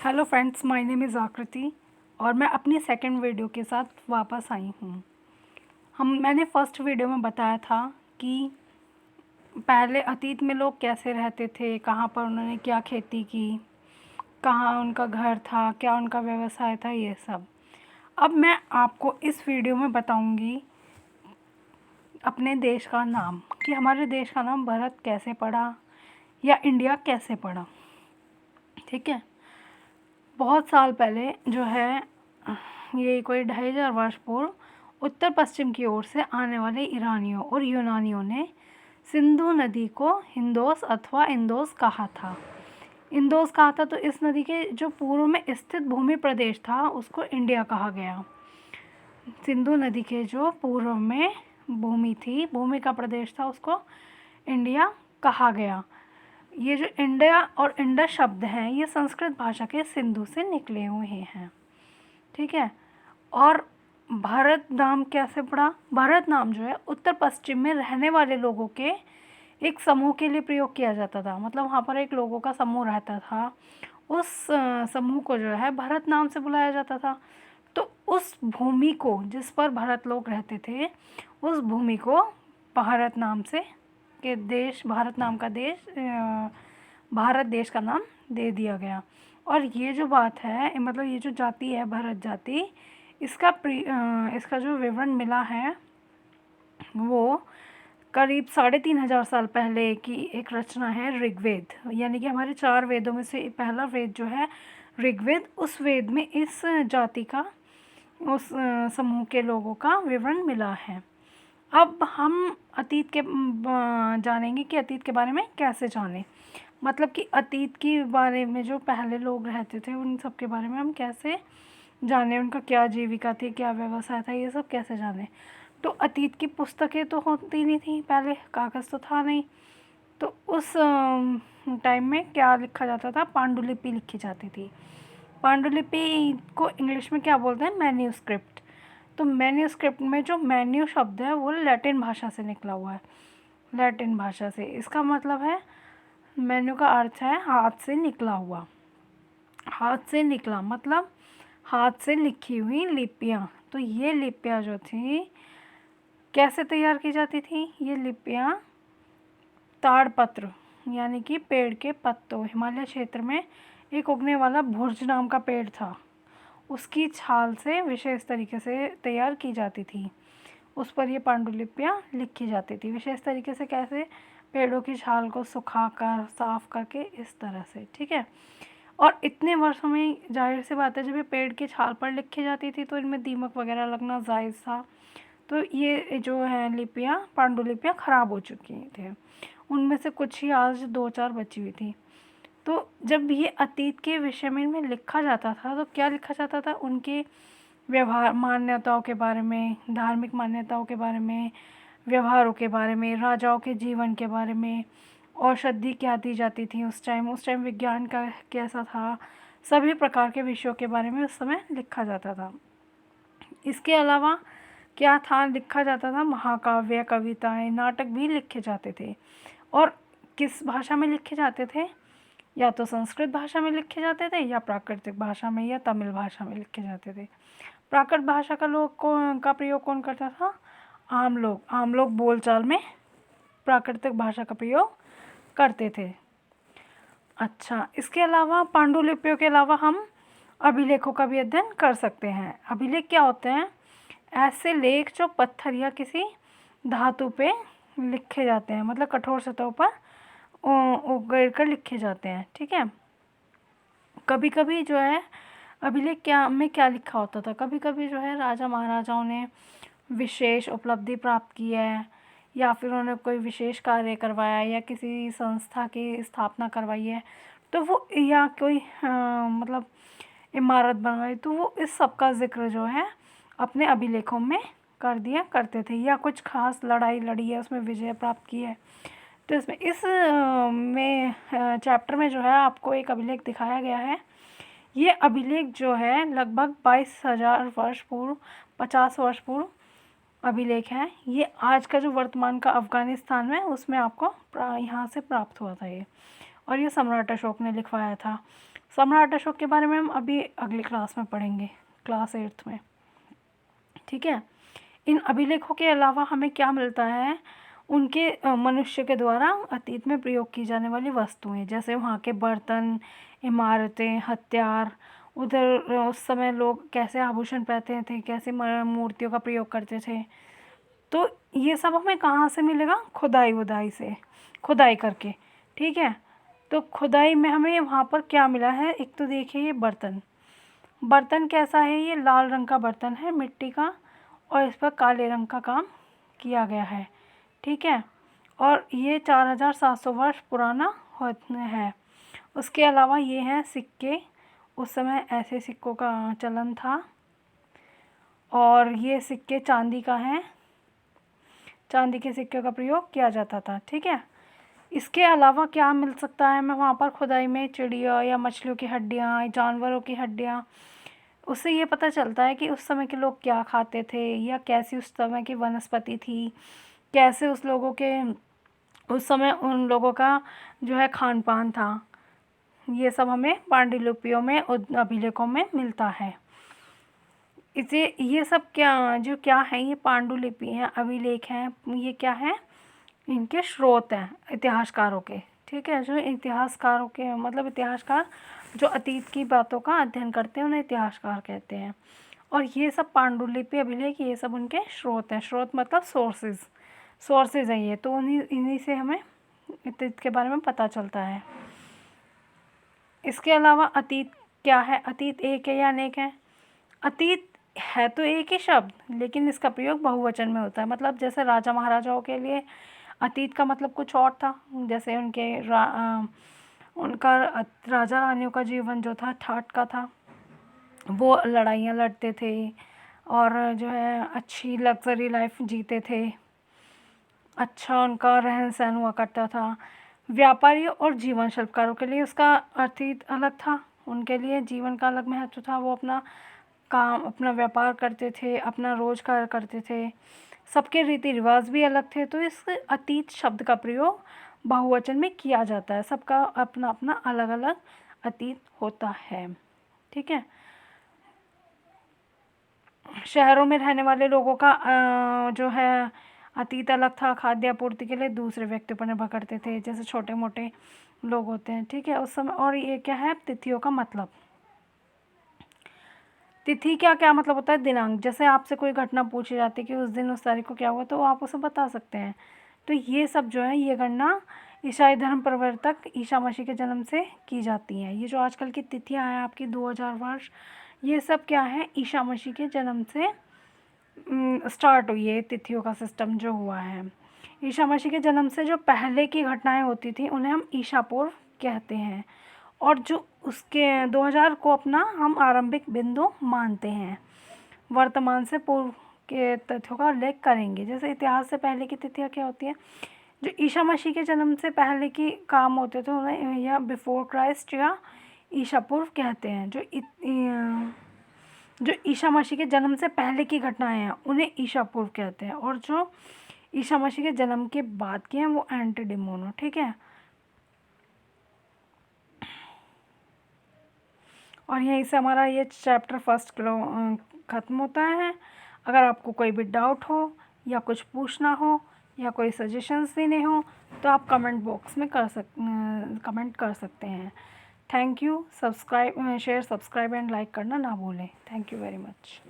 Hello friends, my name is आकृति और मैं अपनी सेकंड वीडियो के साथ वापस आई हूँ। मैंने फर्स्ट वीडियो में बताया था कि पहले अतीत में लोग कैसे रहते थे, कहाँ पर उन्होंने क्या खेती की, कहाँ उनका घर था, क्या उनका व्यवसाय था, ये सब। अब मैं आपको इस वीडियो में बताऊँगी अपने देश का नाम, कि हमारे देश का नाम भारत कैसे पड़ा या इंडिया कैसे पड़ा। ठीक है। बहुत साल पहले जो है, ये कोई 2500 वर्ष पूर्व उत्तर पश्चिम की ओर से आने वाले ईरानियों और यूनानियों ने सिंधु नदी को हिंदोस अथवा इंदोस कहा था। इंदोस कहा था, तो इस नदी के जो पूर्व में स्थित भूमि प्रदेश था उसको इंडिया कहा गया। सिंधु नदी के जो पूर्व में भूमि का प्रदेश था उसको इंडिया कहा गया। ये जो इंडिया और इंडस शब्द हैं ये संस्कृत भाषा के सिंधु से निकले हुए हैं। ठीक है। और भारत नाम कैसे पड़ा? भारत नाम जो है उत्तर पश्चिम में रहने वाले लोगों के एक समूह के लिए प्रयोग किया जाता था। मतलब वहाँ पर एक लोगों का समूह रहता था, उस समूह को जो है भारत नाम से बुलाया जाता था। तो उस भूमि को, जिस पर भारत लोग रहते थे, उस भूमि को भारत नाम से भारत नाम का देश, भारत देश का नाम दे दिया गया। और ये जो बात है, मतलब ये जो जाति है भारत जाति, इसका जो विवरण मिला है वो करीब 3500 साल पहले की एक रचना है ऋग्वेद। यानी कि हमारे 4 वेदों में से पहला वेद जो है ऋग्वेद, उस वेद में इस जाति का, उस समूह के लोगों का विवरण मिला है। अब हम अतीत के जानेंगे कि अतीत के बारे में कैसे जानें। मतलब कि अतीत के बारे में जो पहले लोग रहते थे उन सब के बारे में हम कैसे जानें, उनका क्या जीविका थी, क्या व्यवसाय था, ये सब कैसे जानें। तो अतीत की पुस्तकें तो होती नहीं थी पहले, कागज़ तो था नहीं। तो उस टाइम में क्या लिखा जाता था? पांडुलिपि लिखी जाती थी। पांडुलिपि को इंग्लिश में क्या बोलते हैं? मैन्यूस्क्रिप्ट। तो मैन्यूस्क्रिप्ट में जो मैन्यू शब्द है वो लैटिन भाषा से निकला हुआ है। लैटिन भाषा से, इसका मतलब है, मैन्यू का अर्थ है हाथ से निकला हुआ। हाथ से निकला मतलब हाथ से लिखी हुई लिपियाँ। तो ये लिपियाँ जो थी कैसे तैयार की जाती थी? ये लिपियाँ ताड़पत्र यानी कि पेड़ के पत्तों, हिमालय क्षेत्र में एक उगने वाला भुर्ज नाम का पेड़ था, उसकी छाल से विशेष तरीके से तैयार की जाती थी। उस पर ये पांडुलिपियाँ लिखी जाती थी। विशेष तरीके से कैसे? पेड़ों की छाल को सुखाकर, साफ करके, इस तरह से। ठीक है। और इतने वर्षों में जाहिर सी बात है, जब ये पेड़ की छाल पर लिखी जाती थी तो इनमें दीमक वगैरह लगना जायज़ था। तो ये जो है लिपियाँ, पांडुलिपियाँ ख़राब हो चुकी थी। उनमें से कुछ ही आज 2-4 बची हुई थी। तो जब ये अतीत के विषय में इनमें लिखा जाता था तो क्या लिखा जाता था? उनके व्यवहार, मान्यताओं के बारे में, धार्मिक मान्यताओं के बारे में, व्यवहारों के बारे में, राजाओं के जीवन के बारे में, औषधि क्या दी जाती थी उस टाइम विज्ञान का कैसा था, सभी प्रकार के विषयों के बारे में उस समय लिखा जाता था। इसके अलावा क्या था? लिखा जाता था महाकाव्य, कविताएं, नाटक भी लिखे जाते थे। और किस भाषा में लिखे जाते थे? या तो संस्कृत भाषा में लिखे जाते थे, या प्राकृतिक भाषा में, या तमिल भाषा में लिखे जाते थे। प्राकृत भाषा का प्रयोग कौन करता था? आम लोग बोलचाल में प्राकृतिक भाषा का प्रयोग करते थे। अच्छा, इसके अलावा पांडुलिपियों के अलावा हम अभिलेखों का भी अध्ययन कर सकते हैं। अभिलेख क्या होते हैं? ऐसे लेख जो पत्थर या किसी धातु पे लिखे जाते हैं, मतलब कठोर सतहों पर उगेर कर लिखे जाते हैं। ठीक है। कभी कभी जो है अभिलेख क्या लिखा होता था? कभी कभी जो है राजा महाराजाओं ने विशेष उपलब्धि प्राप्त की है, या फिर उन्होंने कोई विशेष कार्य करवाया, या किसी संस्था की स्थापना करवाई है, तो वो, या कोई मतलब इमारत बनवाई, तो वो इस सब का जिक्र जो है अपने अभिलेखों में कर दिया करते थे। या कुछ खास लड़ाई लड़ी है, उसमें विजय प्राप्त की है, तो इसमें चैप्टर में जो है आपको एक अभिलेख दिखाया गया है। ये अभिलेख जो है लगभग 22,000 वर्ष पूर्व, 50 वर्ष पूर्व अभिलेख है। ये आज का जो वर्तमान का अफ़गानिस्तान में, उसमें आपको यहाँ से प्राप्त हुआ था ये। और ये सम्राट अशोक ने लिखवाया था। सम्राट अशोक के बारे में हम अभी अगली क्लास में पढ़ेंगे, क्लास 8th में, ठीक है। इन अभिलेखों के अलावा हमें क्या मिलता है, उनके मनुष्य के द्वारा अतीत में प्रयोग की जाने वाली वस्तुएं, जैसे वहाँ के बर्तन, इमारतें, हथियार, उधर उस समय लोग कैसे आभूषण पहनते थे, कैसे मूर्तियों का प्रयोग करते थे। तो ये सब हमें कहाँ से मिलेगा, खुदाई वुदाई से, खुदाई करके, ठीक है। तो खुदाई में हमें वहाँ पर क्या मिला है, एक तो देखिए ये बर्तन, बर्तन कैसा है, ये लाल रंग का बर्तन है मिट्टी का, और इस पर काले रंग का काम किया गया है, ठीक है। और ये 4700 वर्ष पुराना है। उसके अलावा ये हैं सिक्के, उस समय ऐसे सिक्कों का चलन था, और ये सिक्के चांदी का हैं, चांदी के सिक्के का प्रयोग किया जाता था, ठीक है। इसके अलावा क्या मिल सकता है हमें वहाँ पर खुदाई में, चिड़िया या मछलियों की हड्डियाँ, जानवरों की हड्डियाँ। उससे ये पता चलता है कि उस समय के लोग क्या खाते थे, या कैसी उस समय की वनस्पति थी, कैसे उस समय उन लोगों का जो है खान पान था। ये सब हमें पांडुलिपियों में, अभिलेखों में मिलता है। इसे ये सब क्या है, ये पांडुलिपि हैं, अभिलेख हैं, ये क्या है, इनके स्रोत हैं इतिहासकारों के, ठीक है। जो इतिहासकारों के मतलब इतिहासकार जो अतीत की बातों का अध्ययन करते हैं उन्हें इतिहासकार कहते हैं। और ये सब पांडुलिपि, अभिलेख, ये सब उनके स्रोत हैं। स्रोत मतलब सोर्सेज हैं ये, तो इन्हीं से हमें अतीत के बारे में पता चलता है। इसके अलावा अतीत क्या है, अतीत एक है या अनेक है। अतीत है तो एक ही शब्द, लेकिन इसका प्रयोग बहुवचन में होता है। मतलब जैसे राजा महाराजाओं के लिए अतीत का मतलब कुछ और था, जैसे उनका राजा रानियों का जीवन जो था ठाट का था, वो लड़ाइयाँ लड़ते थे और जो है अच्छी लग्जरी लाइफ जीते थे, अच्छा उनका रहन सहन हुआ करता था। व्यापारियों और जीवन शिल्पकारों के लिए उसका अर्थ अलग था, उनके लिए जीवन का अलग महत्व था। वो अपना काम, अपना व्यापार करते थे, अपना रोजगार करते थे, सबके रीति रिवाज भी अलग थे। तो इस अतीत शब्द का प्रयोग बहुवचन में किया जाता है, सबका अपना अपना अलग अलग अतीत होता है, ठीक है। शहरों में रहने वाले लोगों का जो है अतीत अलग था, खाद्य आपूर्ति के लिए दूसरे व्यक्ति पर निर्भर करते थे, जैसे छोटे मोटे लोग होते हैं, ठीक है, उस समय। और ये क्या है, तिथियों का मतलब, तिथि क्या क्या मतलब होता है, दिनांक। जैसे आपसे कोई घटना पूछी जाती है कि उस दिन उस तारीख को क्या हुआ, तो आप उसे बता सकते हैं। तो ये सब जो है, ये गणना ईसाई धर्म प्रवर्तक ईसा मसीह के जन्म से की जाती हैं। ये जो आजकल की तिथियां हैं आपकी 2000 वर्ष, ये सब क्या है, ईसा मसीह के जन्म से स्टार्ट हुई है तिथियों का सिस्टम जो हुआ है। ईसा मसीह के जन्म से जो पहले की घटनाएं होती थी उन्हें हम ईसा पूर्व कहते हैं, और जो उसके 2000 को अपना हम आरंभिक बिंदु मानते हैं। वर्तमान से पूर्व के तथ्यों का उल्लेख करेंगे। जैसे इतिहास से पहले की तिथियां क्या होती है, जो ईसा मसीह के जन्म से पहले की काम होते थे उन्हें या बिफोर क्राइस्ट या ईसा पूर्व कहते हैं। जो ईसा मसीह के जन्म से पहले की घटनाएं हैं उन्हें ईसा पूर्व कहते हैं, और जो ईसा मसीह के जन्म के बाद के हैं वो एंटी डिमोनो, ठीक है। और यहीं से हमारा ये चैप्टर फर्स्ट ख़त्म होता है। अगर आपको कोई भी डाउट हो या कुछ पूछना हो या कोई सजेशंस देने हो तो आप कमेंट बॉक्स में कमेंट कर सकते हैं। Thank you. Share, subscribe and like करना ना भूलें। Thank you very much.